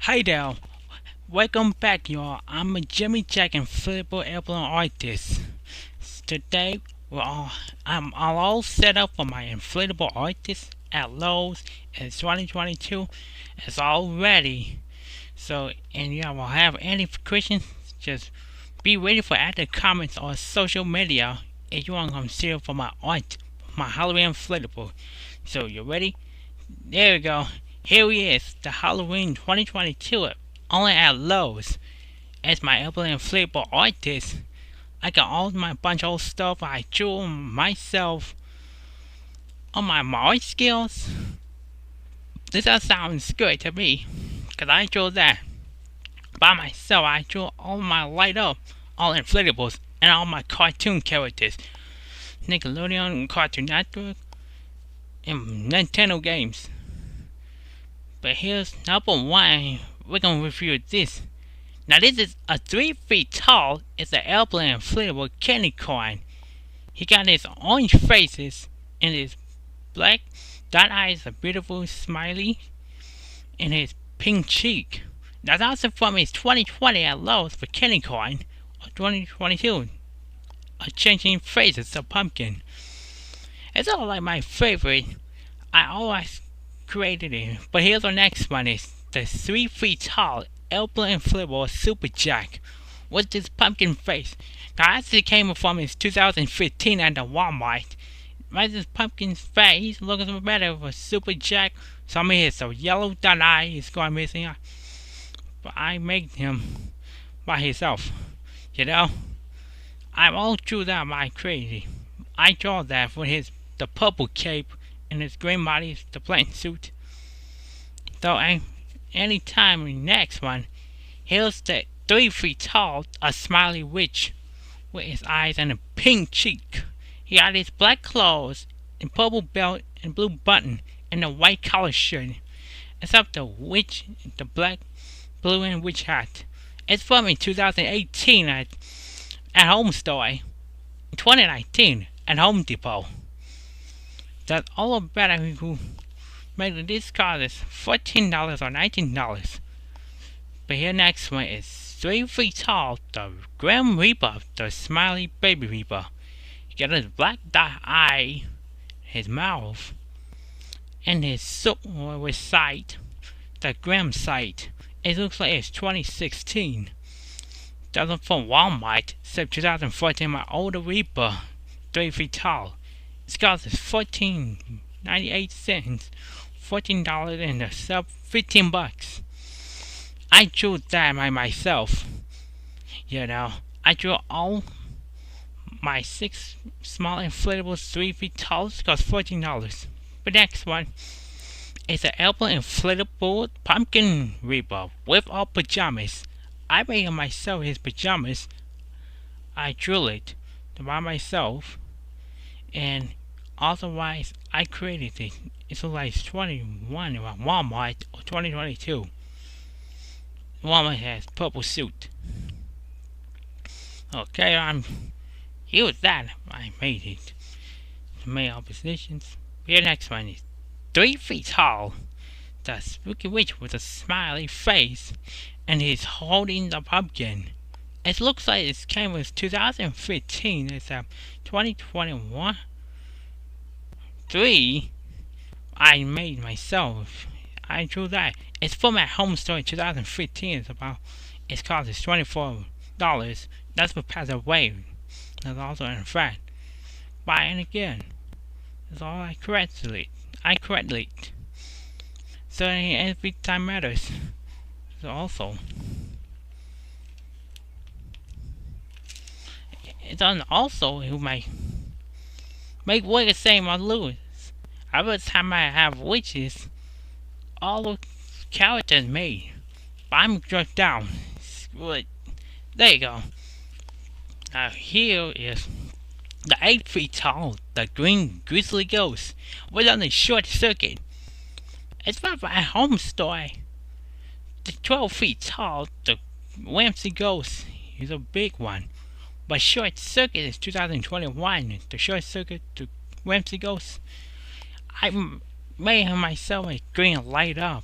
Hi there, welcome back, y'all. I'm a Jimmy Jack Inflatable Airplane artist. Today, I'm all set up for my inflatable artist at Lowe's in 2022. It's all ready. So, and y'all will have any questions, just be ready for at the comments or social media if you want to come see it for my art, my Halloween inflatable. So, you ready? There we go. Here he is, the Halloween 2022, only at Lowe's. As my airplane inflatable artist, I got all my bunch of stuff I drew myself on my art skills. This all sounds good to me, cause I drew that by myself. I drew all my light up, all inflatables, and all my cartoon characters, Nickelodeon, Cartoon Network, and Nintendo games. But here's number one. We're gonna review this. Now this is a 3 feet tall. It's an airplane inflatable candy corn. He got his orange faces and his black dot eyes, a beautiful smiley, and his pink cheek. That's also from his 2020 at Lowe's for candy corn, or 2022. A changing faces of pumpkin. It's all like my favorite. I always created it. But here's the next one is the 3 feet tall airplane inflatable super jack with this pumpkin face. Now actually came from his 2015 at the Walmart. Right, this pumpkin face looking better for super jack. Some of his yellow dot eye is going missing. But I made him by himself. You know? I'm all drew that by crazy. I draw that for the purple cape and his green body, the plain suit. So anytime next one, here's the 3 feet tall, a smiley witch with his eyes and a pink cheek. He got his black clothes and purple belt and blue button and a white collar shirt. Except the witch, the black, blue and witch hat. It's from in 2018 at Home Store. In 2019 at Home Depot. That's all about who made this card is $14 or $19. But here next one is 3 feet tall, the Grim Reaper, the smiley baby Reaper. He got his black dot eye, his mouth, and his with sight, the Grim sight. It looks like it's 2016. That's from Walmart, except 2014, my older Reaper, 3 feet tall. It's cost us $14.98, $14 and a sub $15. I drew that by myself. You know, I drew all my 6 small inflatables 3 feet tall. It cost $14. But next one is an airplane inflatable pumpkin Reaper with all pajamas. I made myself his pajamas. I drew it by myself. And otherwise, I created it. It's like 21 at Walmart or 2022. Walmart has purple suit. Okay, here's that. I made it. The main oppositions. Here next one is 3 feet tall. The spooky witch with a smiley face, and he's holding the pumpkin. It looks like it came with 2015. It's a 2021. 3. I made myself. I drew that. It's from my home store in 2015. It's cost us $24. That's what passed away. That's also in fact. Buy it again. That's all I correctly. So every time matters. So also. It's on also who might make what the same on Lewis. Every time I have witches, all the characters made. But I'm struck down. But there you go. Now here is the 8 feet tall, the green grizzly ghost with on the short circuit. It's from my home store. The 12 feet tall, the Ramsey ghost is a big one. But Short Circuit is 2021. The Short Circuit, the Ramsey Ghost. I made myself a green light up.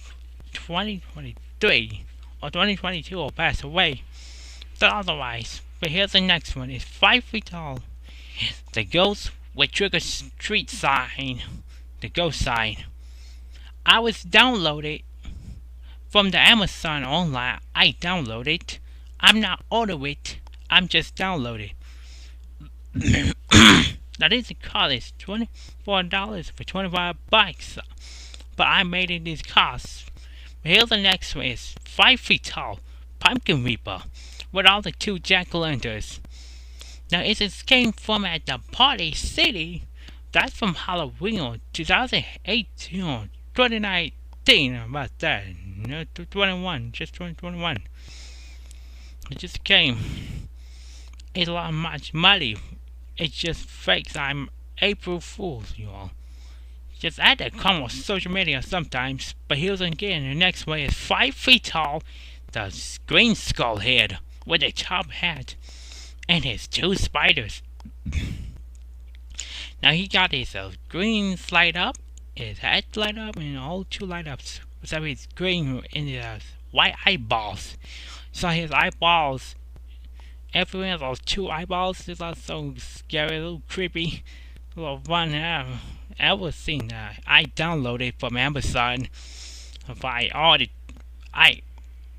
2020 2023 or 2022 or passed away. So otherwise, but here's the next one. It's 5 feet tall. The ghost with trick or treat sign. The ghost sign. I was downloaded from the Amazon online. I downloaded. I'm not ordered it. I'm just downloaded. Now this car is $24 for 25 bucks. But I made it this cost. Here's the next one. Is 5 feet tall. Pumpkin Reaper with all the 2 jack-o'-lanterns. Now it just came from at the Party City. That's from Halloween 2018 or 2019. About that. No, 21. Just 2021. It just came. It's a lot much money. It's just fakes. I'm April Fool's, you all. Just add that come on social media sometimes. But here's again. The next one is 5 feet tall. The green skull head with a top hat and his 2 spiders. Now he got his green light up, his hat light up, and all 2 light ups. So his green and his white eyeballs. So his eyeballs, everywhere those 2 eyeballs is so scary, a little creepy, a little fun. I ever seen that. I downloaded from Amazon. I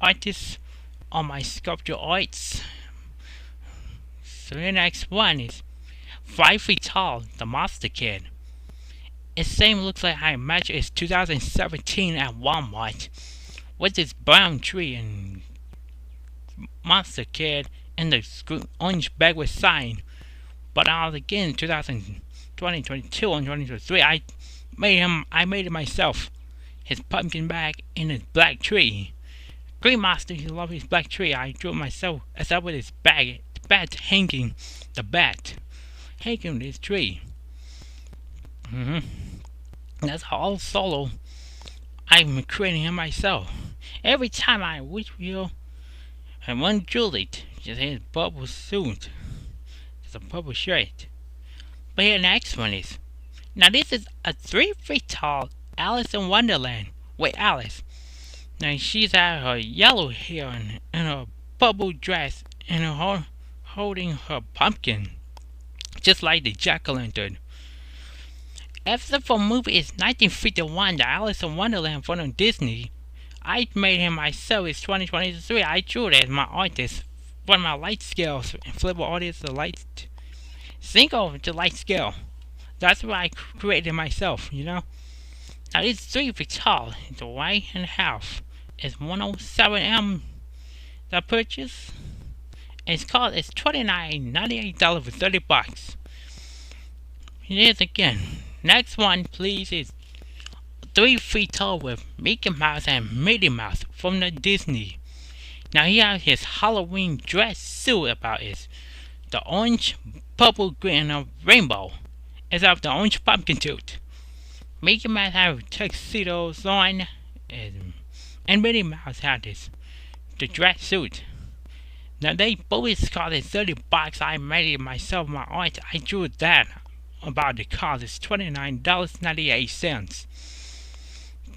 artists on my sculpture arts. So the next one is 5 feet tall, the Monster Kid. It same looks like I imagine it's 2017 at Walmart with this brown tree and Monster Kid and the orange bag with sign. But again 2022 and 2023 I made it myself. His pumpkin bag and his black tree. Green Monster, he loves his black tree. I drew it myself, except with his bag. The bat hanging. The bat hanging with his tree. That's all solo. I'm creating him myself. Every time I wish wheel and one Juliet, just his purple suit. It's a purple shirt. But here the next one is. Now this is a 3 feet tall Alice in Wonderland with Alice. Now she's had her yellow hair and her purple dress and her holding her pumpkin, just like the jack-o'-lantern. After the movie is 1951, the Alice in Wonderland from Disney. I made him myself. It's 2023. I drew it as my artist. One of my light scales, Inflatable artist, the light single to light scale. That's what I created myself. Now it's 3 feet tall. It's white and a half. It's 107M. The purchase. It's $29.98 for 30 bucks. Here's again. Next one, please, is 3 feet tall with Mickey Mouse and Minnie Mouse from the Disney. Now he has his Halloween dress suit about it. The orange, purple, green, and rainbow. It's of the orange pumpkin suit. Mickey Mouse have tuxedos on, and Minnie Mouse had the dress suit. Now they both cost it 30 bucks. I made it myself, my art. I drew that about the cost. It's $29.98.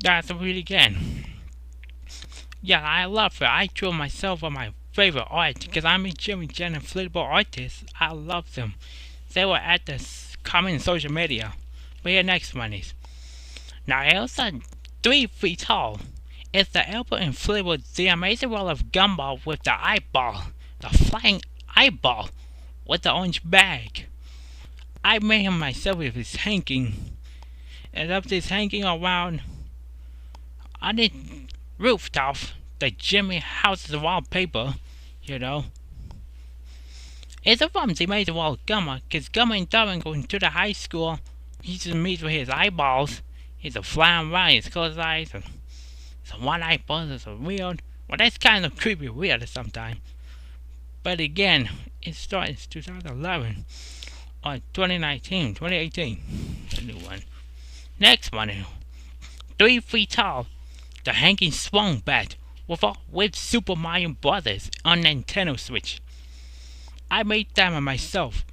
That's really again. Yeah, I love it. I drew myself on my favorite art because I'm a Jimmy Jen inflatable artist. I love them. They were at the common social media. But here next one is. Now Elsa 3 feet tall. It's the Elsa inflatable, the amazing world of Gumball with the eyeball. The flying eyeball with the orange bag. I made him myself with his hanging. And up this hanging around on the rooftop, the Jimmy house's wallpaper, It's a from the amazing world of Gummer, because Gummer and Darwin going to the high school. He just meets with his eyeballs. He's a flying around, his closed eyes. It's a one eyeball, it's a weird. Well, that's kind of creepy weird sometimes. But again, it starts 2011 or 2019, 2018. A new one. Next one, 3 feet tall, the hanging swan bat with Super Mario Brothers on Nintendo Switch. I made that one myself.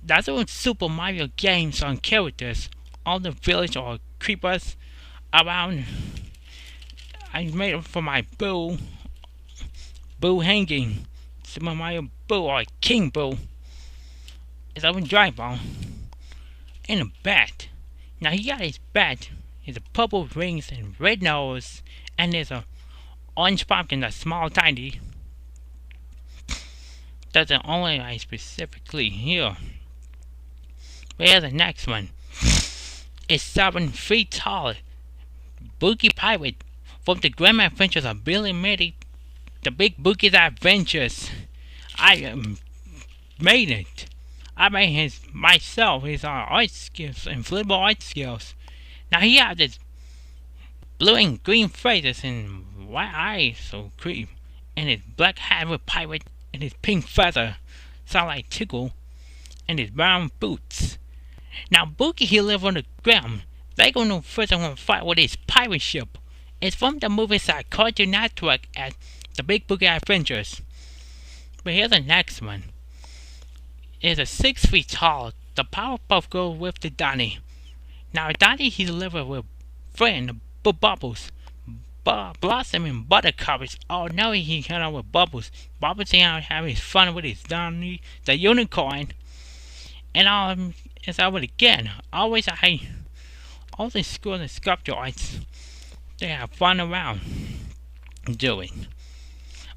That's what Super Mario games on characters, all the village or creepers around. I made it for my Boo hanging. Super Mario Boo or King Boo. It's open drive on. And a bat. Now he got his bat. It's a purple rings and red nose. And there's a orange pumpkin that's small tiny. That's the only I specifically here. But here's the next one. It's 7 feet tall. Boogie Pirate from the Grand Adventures of Billy Mitty. The Big Boogie's Adventures. I made it. I made his myself. His art skills, inflatable art skills. Now he has this blue and green faces and white eyes, so creep, and his black hat with pirate, and his pink feather, sound like Tickle, and his brown boots. Now Boogie he live on the ground. They gonna first gonna fight with his pirate ship. It's from the movie side Cartoon Network at the Big Boogie Adventures. But here's the next one. It's a 6 feet tall. The Powerpuff Girl with the Donnie. Now Donnie he live with friend Bubbles. Blossom and Buttercup is all know he hung out with Bubbles. Bubbles he out having fun with his Donnie, the unicorn. And it's over again. Always all the school and sculpture arts. They have fun around doing.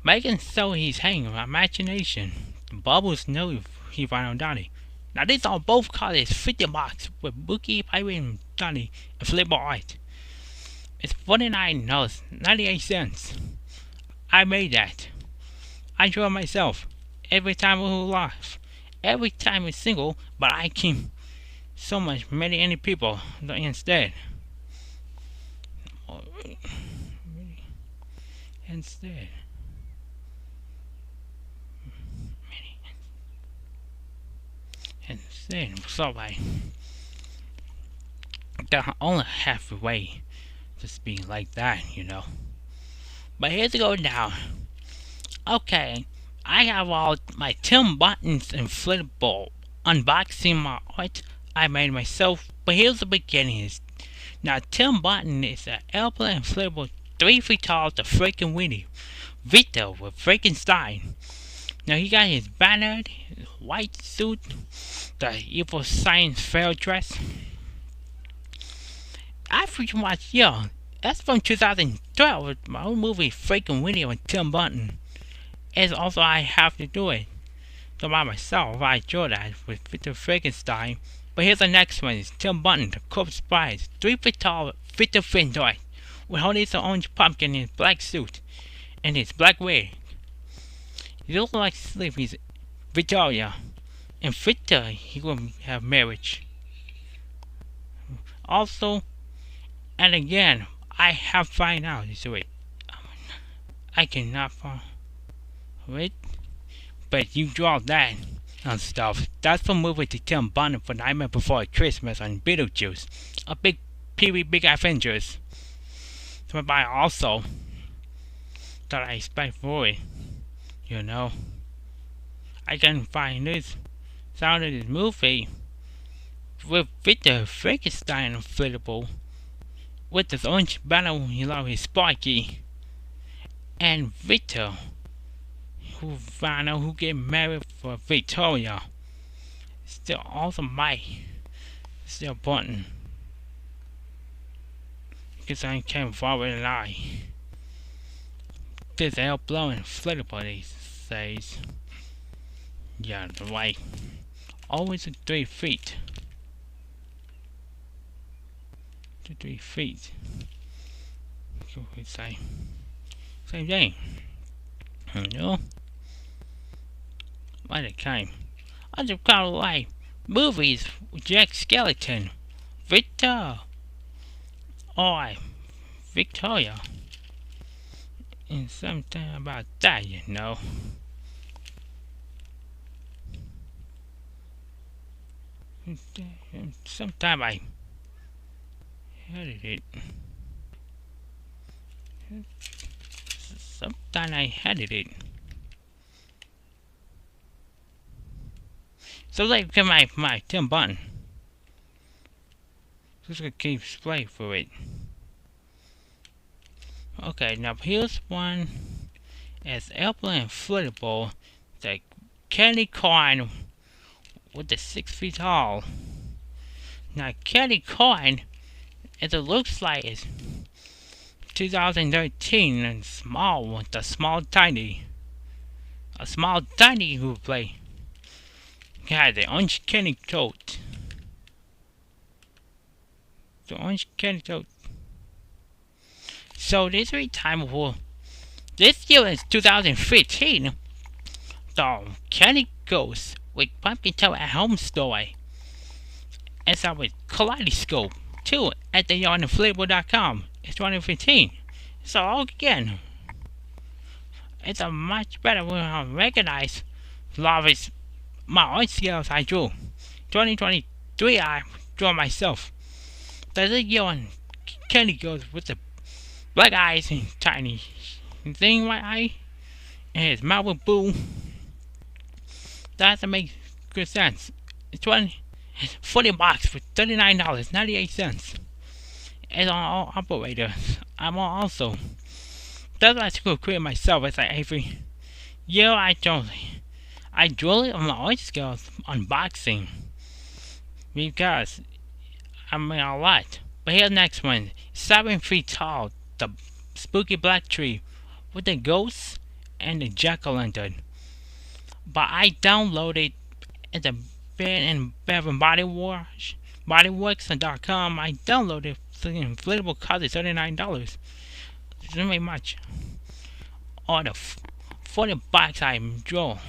Making so he's hanging with imagination. Bubbles know he found Donnie. Now these are both called as 50 bucks with Boogie, Pirate, and Donnie and Flipper art. It's $49, 98 cents. I made that. I draw myself. Every time we laugh. Every time it's single, but I can so much many people instead. Instead. So I don't only halfway just be like that, you know. But here's to go now. Okay, I have all my Tim Buttons inflatable unboxing my art I made myself. But here's the beginning. Now Tim Button is an airplane inflatable 3 feet tall to freaking Winnie. Vito with Frankenstein. Now he got his banner, his white suit, the evil science fair dress. I freaking watched that's from 2012, my own movie Freaking Winnie with Tim Burton. And also I have to do it. So by myself, I draw that with Victor Frankenstein. But here's the next one, it's Tim Burton, the corpse bride, 3 feet tall, Victor Findoy, with holding his orange pumpkin in his black suit, and his black wig. He looks like sleep, he's Victoria. And Victor, he will have marriage. Also, and again, I have find out. So wait, I cannot find. Wait, but you draw that and stuff. That's from movie to Tim Burton for Nightmare Before Christmas on Beetlejuice, a big Pee-wee Big Avengers. So I also that I expect for it, you know. I can find this sound of this movie with Victor Frankenstein inflatable with this orange banner he loves his Sparky and Victor who found out who get married for Victoria. Still also still Button because I came forward and this air blowing inflatable these days. Yeah, the way. Always at 3 feet. To 3 feet. So we say same thing. You know? What it came. I just kind of like movies with Jack Skeleton. Victor. Or Victoria. And something about that, you know. Sometime I edited it. Sometime I edited it. So like my Tim Burton. Just gonna keep play for it. Okay, now here's one as Apple Inflatable, the candy corn with the 6 feet tall. Now candy corn, as it looks like, is 2013 and small with a small tiny who play. Yeah, the orange candy coat. The orange candy coat. So this is time for this year is 2015. The candy ghost with pumpkin toe at home story. It's out with kaleidoscope too at the on inflatable.com. It's 2015. So again, it's a much better when I recognize a lot of it's my own skills I drew. 2023 I draw myself. There's a year on candy goes with the black eyes and tiny thing white eye and his mouth with blue. That doesn't make good sense. It's 40 bucks for $39.98. It's on all operators. I'm on also. That's why I could create myself as like every year I draw it on my own skills unboxing because I mean a lot. But here's the next one. 7 feet tall, the spooky black tree with the ghosts and the jack-o'-lantern. But I downloaded at the Bed and Bath and Body Works.com. I downloaded the inflatable cost is $39. Doesn't make much. All the 40 bucks I draw, I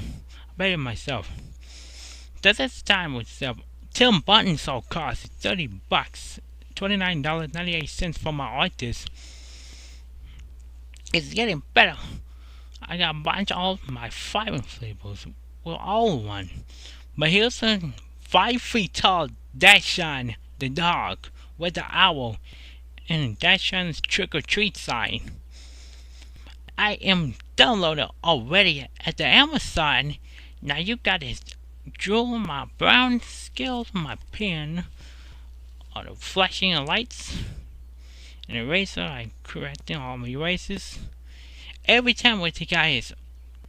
bet it myself. This time with Tim Burton so cost 30 bucks, $29.98 for my artist. It's getting better. I got a bunch of my 5 inflatables with all one. But here's a 5 feet tall Dashan the dog with the owl and Dashan's trick or treat sign. I am downloaded already at the Amazon. Now you got this draw my brown scales, my pen, or the flashing of lights, an eraser. I'm correcting all my erasers. Every time with the guy is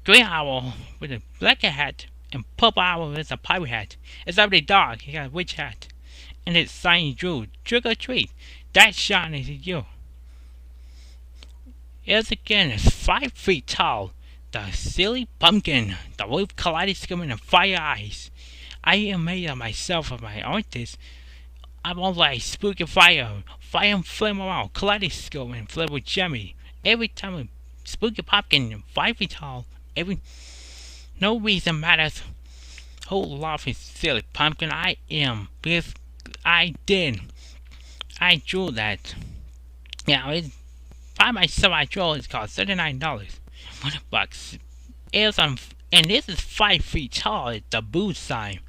green owl with a black hat and purple owl with a pirate hat. It's every dog. He got a witch hat. And his sign he drew, trick or treat. That shine is you. Here's again, it's 5 feet tall. The silly pumpkin, the wolf kaleidoscope and the fire eyes. I am made of myself of my artist. I'm all like spooky fire and flame around, kaleidoscope and flavor jammy. Every time a spooky pumpkin, 5 feet tall, no reason matters. Whole lot of silly pumpkin I am, because I drew that. Yeah, it's by myself I draw it's called $39. $1. And this is 5 feet tall. It's the boo sign.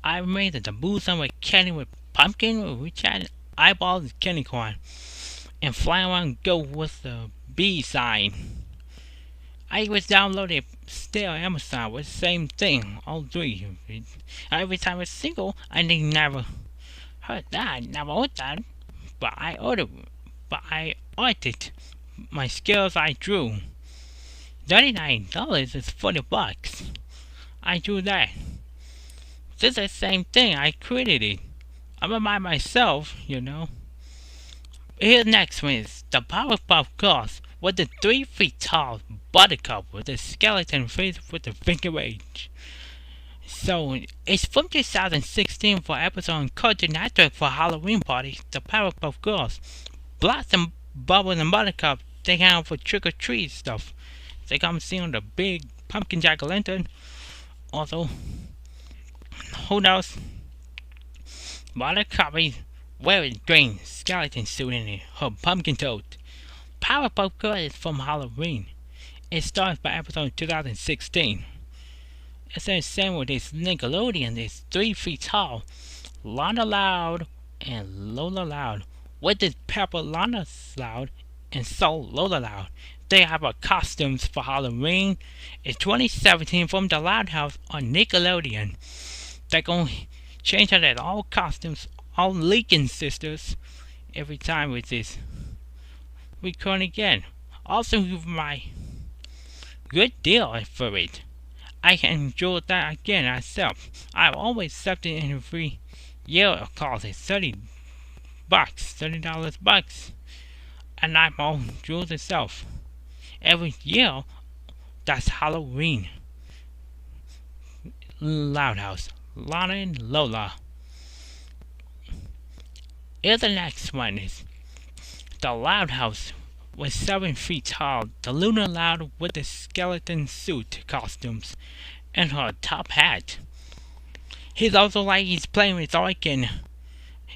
I made the boo sign with candy with pumpkin, which had eyeballs, candy corn, and flying around go with the bee sign. I was downloaded still Amazon with the same thing, all three. Every time it's single, I never heard that, never heard that. But I ordered my skills I drew. $39 is 40 bucks. I drew that. This is the same thing, I created it. I'm by myself, you know. Here's the next one is the Powerpuff Girls with the 3 feet tall buttercup with the skeleton face with the finger age. So it's from 2016 for episode on Cartoon Network for Halloween party. The Powerpuff Girls, Blossom, Bubbles, and Buttercup. They come for trick or treat stuff. They come see on the big pumpkin jack-o'-lantern. Also, who knows? Buttercup is wearing green skeleton suit in her pumpkin tote. Powerpuff Girls is from Halloween. It starts by episode 2016. It's the same with this Nickelodeon. It's 3 feet tall. Lana Loud and Lola Loud. With this pepper Lana Loud and Soul Lola Loud. They have a costumes for Halloween. It's 2017 from the Loud House on Nickelodeon. They're gonna change out that all costumes, all Leakin sisters, every time with this. Record again. Also with my good deal for it. I can enjoy that again myself. I've always accepted in a free year of cost it's $30, $30 bucks, and I'm all enjoyed itself. Every year that's Halloween. Loud House. Lana and Lola. Here the next one is the Loud House was 7 feet tall. The Lunar Loud with the skeleton suit costumes and her top hat. He's also like he's playing with organ.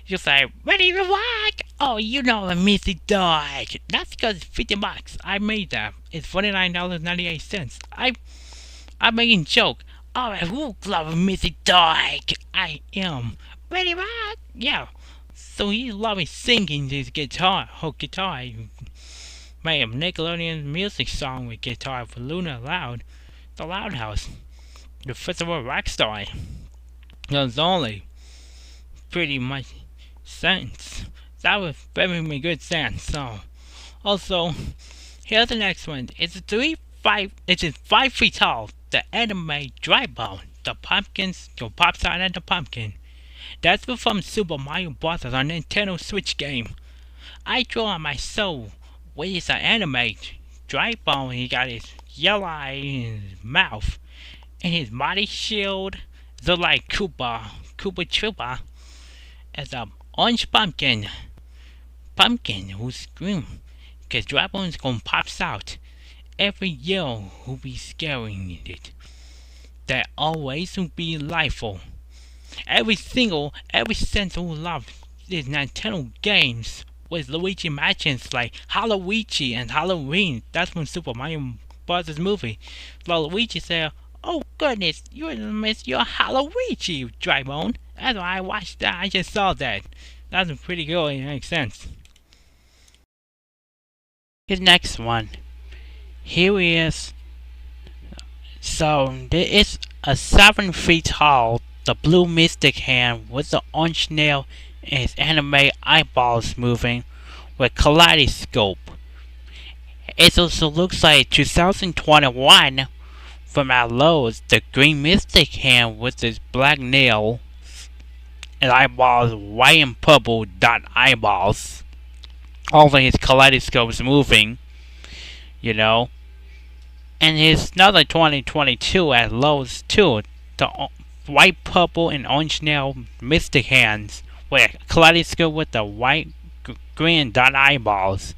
He's like, ready to rock! Oh, you know a missy dog. That's because it's $50. I made that. It's $49.98. I'm making joke. Oh, who love a missy dog? I am. Ready to rock? Yeah. So he loves singing his guitar. Whole guitar. He made a Nickelodeon music song with guitar for Luna Loud. The Loud House. The festival rock star. There's only pretty much sense. That was very good sense. So, also, here's the next one. It's 5 feet tall. The anime dry bone. The pumpkins, your pops out at the pumpkin. That's from Super Mario Bros. On Nintendo Switch game. I drew on my soul with his anime dry bone. He got his yellow eye in his mouth and his body shield. So like Koopa Troopa as a orange pumpkin who's scream cause dry bone's gonna pops out every year who be scaring it. That always will be lifeful. Every sense who loves these Nintendo games with Luigi matches like Halloween and Halloween. That's from Super Mario Bros. Movie. Luigi said, oh goodness, you miss your Halloween, Drybone. That's why I watched that. I just saw that. That's pretty good. It makes sense. His next one. Here he is. So there is a 7 feet tall, the blue mystic hand with the orange nail and his anime eyeballs moving with kaleidoscope. It also looks like 2021 from our Lowe's, the green mystic hand with his black nail and eyeballs, white and purple dot eyeballs. All of his kaleidoscopes moving, you know. And his another 2022 at Lowe's too, the white, purple, and orange nail mystic hands with a kaleidoscope with the white, green dot eyeballs.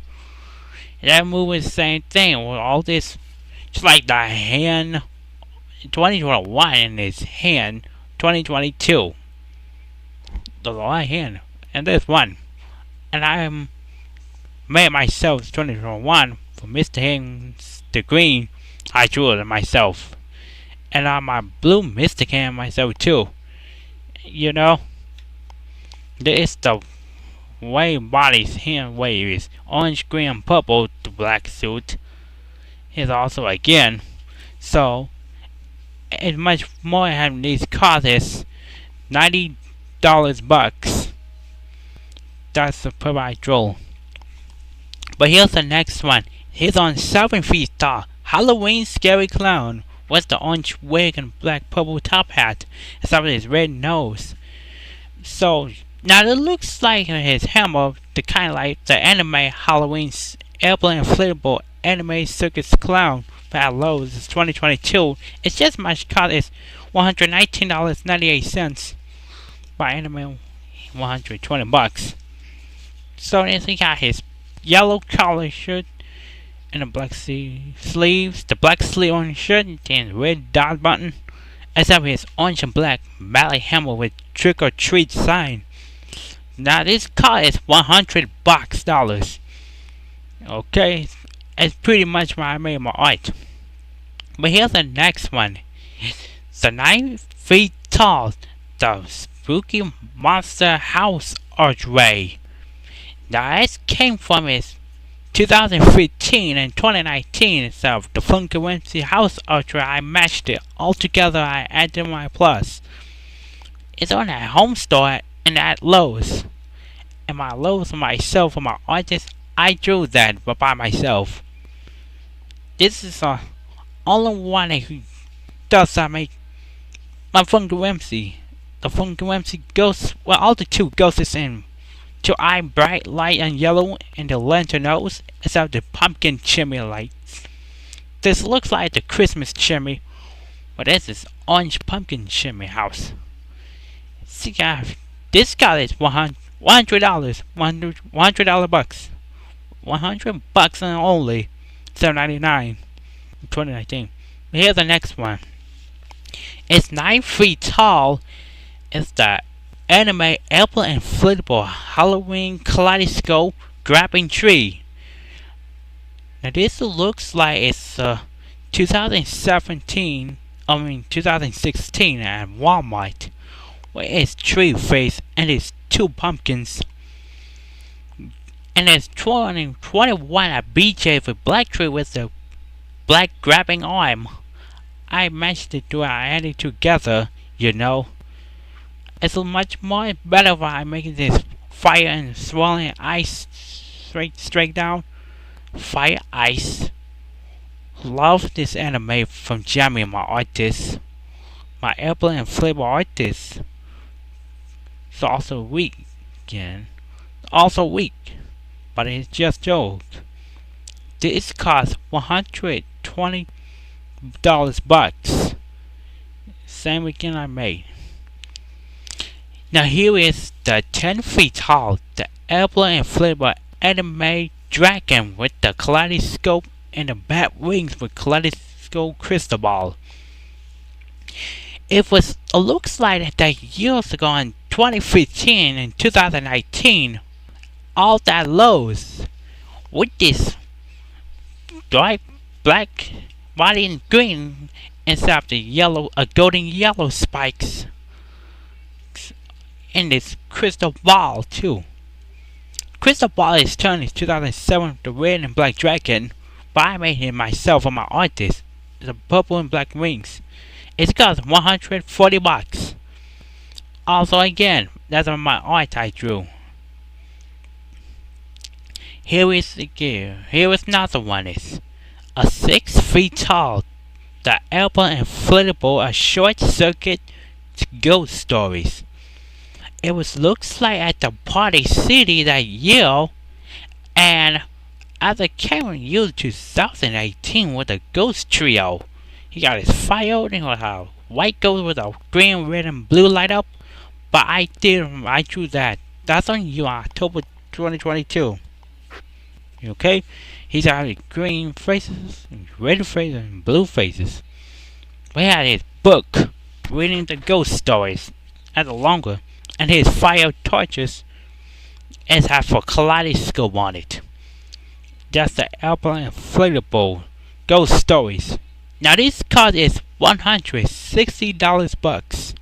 And that movie is the same thing with all this, just like the hand 2021 in his hand 2022. The right hand and this one. And I made myself 2021 for Mr. Hands the green. I drew it myself. And on my blue mystic hand myself too. You know, there is the way body's hand wave is orange, green, and purple. The black suit is also again. So it's much more having these costs $90 bucks. That's the per I draw. But here's the next one. He's on 7 feet tall. Halloween scary clown with the orange wig and black purple top hat and some of his red nose. So now it looks like his hammer, the kind of like the anime Halloween's airplane inflatable anime circus clown at Lowe's is 2022. It's just much cost is $119.98 by anime $120. So he got his yellow collar shirt and the black sleeves, the black sleeve on his shirt and red dot button, except his orange and black ballet hammer with trick or treat sign. Now this car is $100. Okay, it's pretty much why I made my art. But here's the next one. The 9 feet tall, the spooky monster house archway. Now this came from his 2015 and 2019 itself. The Funky Wednesday house archway. I matched it all together. I added my plus. It's on at home store and at Lowe's. And my Lowe's for myself, for my artist, I drew that by myself. This is the only one who does that make my Funky Wimsey. The Funky Wimsey ghost, well, all the two ghosts in two eye bright light and yellow and the lantern nose except the pumpkin chimney lights. This looks like the Christmas chimney, but this is orange pumpkin chimney house. See, this guy is $100, $100 bucks, $100 and only $7.99 in 2019. Here's the next one. It's 9 feet tall. It's the anime Apple Inflatable Halloween Kaleidoscope Grabbing Tree. Now this looks like it's 2016 at Walmart, where it's tree face and it's two pumpkins. And there's 21 at BJ with black tree with the black grabbing arm. I matched the two, I added together, you know. It's much more better by making this fire and swirling ice straight down. Fire ice. Love this anime from Jamie, my artist. My Apple and Flavor artist. It's also weak again. Also weak. But it's just joke. This costs $120 bucks. Same weekend I made. Now here is the 10 feet tall, the Apple and Flavor anime dragon with the kaleidoscope and the bat wings with kaleidoscope crystal ball. It looks like that years ago in 2015 and 2019, all that Lowe's with this dark black, white and green instead of the yellow, golden yellow spikes. And this crystal ball too. Crystal ball is turned in 2007 with the red and black dragon, but I made it myself on my artist. It's a purple and black wings. It costs $140. Also again, that's on my art I drew. Here is another one. It's a 6 feet tall, the Apple Inflatable, a short circuit ghost stories. It looks like at the Party City that year, and as it came in year 2018 with a ghost trio. He got his fire and with a white ghost with a green, red, and blue light up. But I drew that. That's on you October 2022. Okay? He's got his green faces, red faces, and blue faces. We had his book, reading the ghost stories, as a longer. And his fire torches has a kaleidoscope on it. That's the Apple Inflatable Ghost Stories. Now this card is $160 bucks.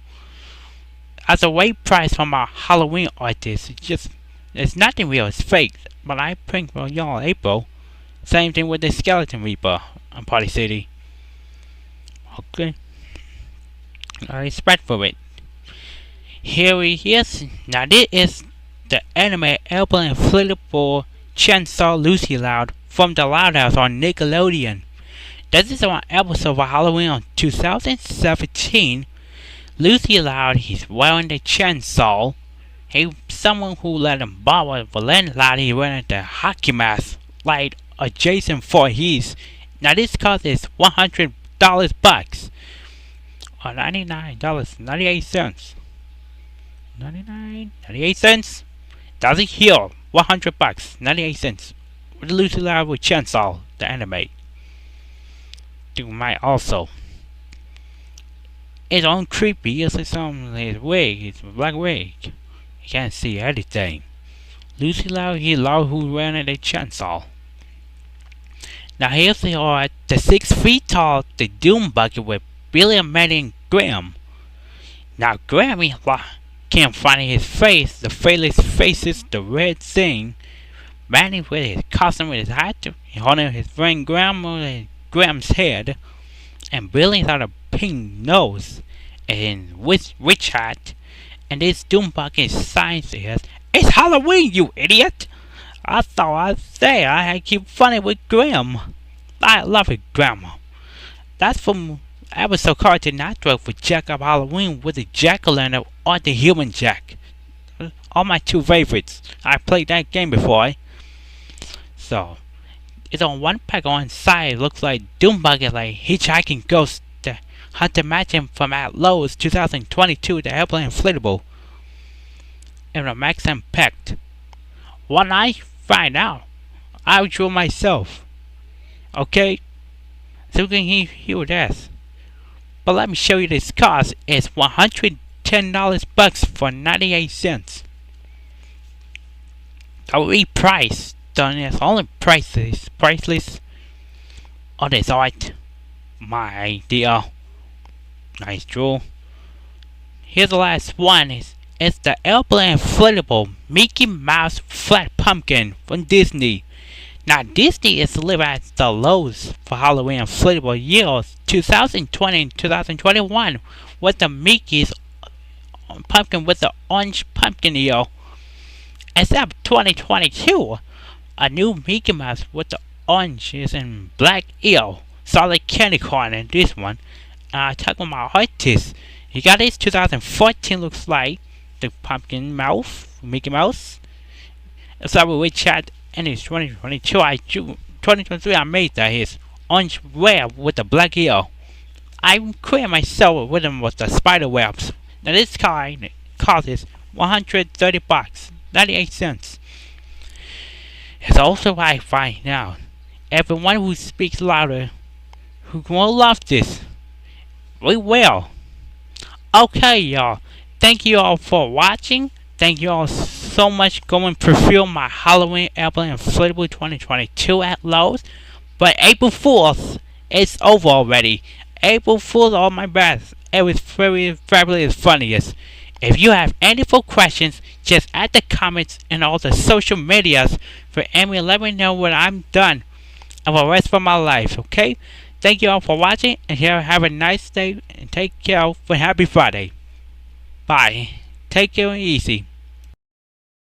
As a weight price for my Halloween artist, it's nothing real, it's fake. But I print for y'all in April. Same thing with the Skeleton Reaper on Party City. Okay. I respect for it. Here he is. Now this is the anime Apple Inflatable Chainsaw Lucy Loud from the Loud House on Nickelodeon. This is one episode of Halloween on 2017. Lucy Loud, he's wearing the chainsaw. He's someone who let him borrow the landlord. He wearing the hockey mask like a Jason Voorhees. Now this cost is $100 bucks. Or $99.98. 98 cents. Does it here? $100, 98 cents. With the Lucy Loud with Chainsaw, the anime. Do my also. It's on creepy. It's like some his wig. It's a black wig. You can't see anything. Lucy Loud, he Loud who ran at a chainsaw. Now here's the 6 feet tall, the Doom Bucket with Billy and Maddie and Graham. Now Graham, can't find his face, the faceless faces, the red thing. Manny with his costume with his hat, holding his friend Graham's head, and Billy's got a pink nose and witch hat, and this Doombucket sign says, "It's Halloween, you idiot!" I thought I'd say I keep funny with Graham. I love it, Grandma. That's from episode Cartoon Network for Jack of Halloween with the Jack-o'-lantern or the Human Jack. All my two favorites. I played that game before. So, it's on one pack on side. It looks like Doombugger, like hitchhiking ghost. The Hunter Mansion from at Lowe's 2022. The airplane inflatable. And the max impact. When I find out, I'll draw myself. Okay? So you can hear this. But let me show you this cost. It's $110 bucks for 98 cents. The reprice done is only priceless on this art. My idea. Nice draw. Here's the last one. It's the airplane inflatable Mickey Mouse flat pumpkin from Disney. Now Disney is delivered at the Lowe's for Halloween inflatable years 2020 and 2021 with the Mickey's pumpkin with the orange pumpkin ear. Except 2022, a new Mickey Mouse with the oranges and black ear. Solid candy corn in this one. Talk about my artist. You got this 2014 looks like the pumpkin mouth, Mickey Mouse. So we chat and it's 2022. 2023 I made that his orange web with the black ear. I created myself with them with the spider webs. Now this kind costs $130, 98 cents. It's also I find out everyone who speaks louder who will love this. We will. Okay, y'all. Thank you all for watching. Thank you all so much going to fulfill my Halloween airplane inflatable 2022 at Lowe's. But April 4th, it's over already. April Fool's all my best. It was very fabulous funniest. If you have any more questions, just add the comments and all the social medias for Amy. Let me know when I'm done and for the rest of my life, okay? Thank you all for watching and have a nice day and take care for Happy Friday. Bye. Take care and easy.